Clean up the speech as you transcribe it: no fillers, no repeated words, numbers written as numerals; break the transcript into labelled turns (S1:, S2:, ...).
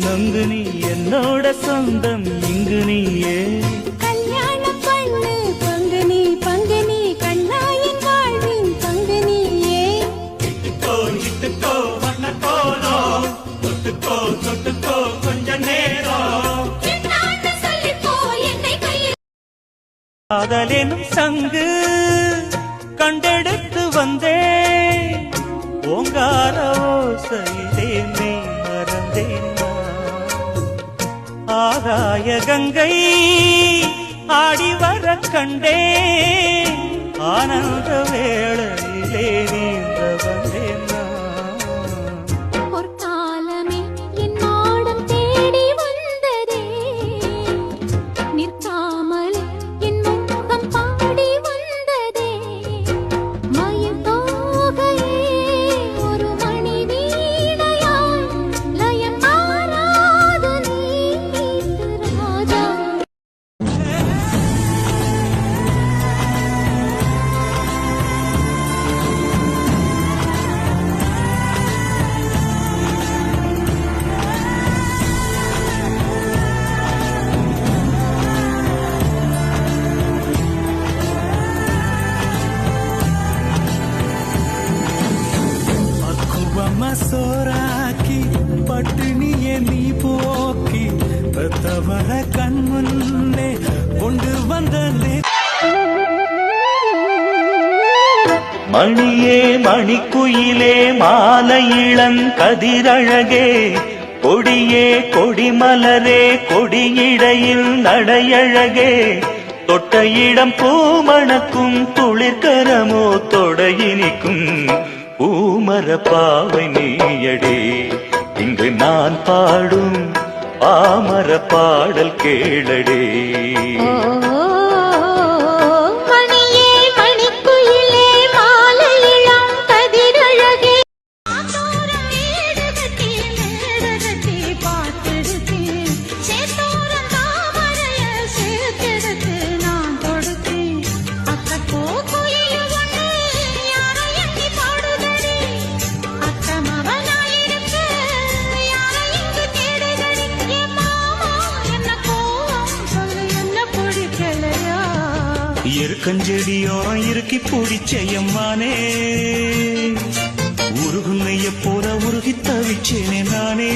S1: நொங்கு நீ என்னோட சொந்தம் இங்கு நீயே
S2: கல்யாணம் பண்ணு பங்கு நீ கண்ணாயின் வாழ்வின் பங்கு நீயே
S1: இட்டுக்கோ வண்ண கோலம் தொட்டுக்கோ கொஞ்ச நேரம் காதலெனும் சங்கு கண்டெடுத்து வந்தே ஓங்கார ஓசையிலே நீ மறந்தேன் ஆகாய கங்கை ஆடி வர கண்டே ஆனந்த வேளையிலே நீந்த வந்தேன்
S2: பொற்காலமே என் மாடம் தேடி வந்ததே நிற்காமலே என் முகம் பாடி வந்ததே மயில் தோகையே ஒரு மணி வீணையாய் லயம் மாறாது நீட்டு ராஜா
S1: சோராக்கி பட்டினியே நீ போக்கி பெத்தவர கண் முன்னே கொண்டு வந்தே மணியே மணிக்குயிலே மாலை இளங்கதிரழகே கொடியே கொடிமலரே கொடியிடையில் நடையழகே தொட்ட இடம் பூமணக்கும் துளிர்கரமோ தொடையினிக்கும் பூமர பாவை நீயடே இங்கு நான் பாடும் பாமர பாடல் கேளடே எருக்கஞ்செடியோரம் இருக்கி பிடிச்சையம்மானே உருகுன்னைய போல உருகி தவிச்சேனே நானே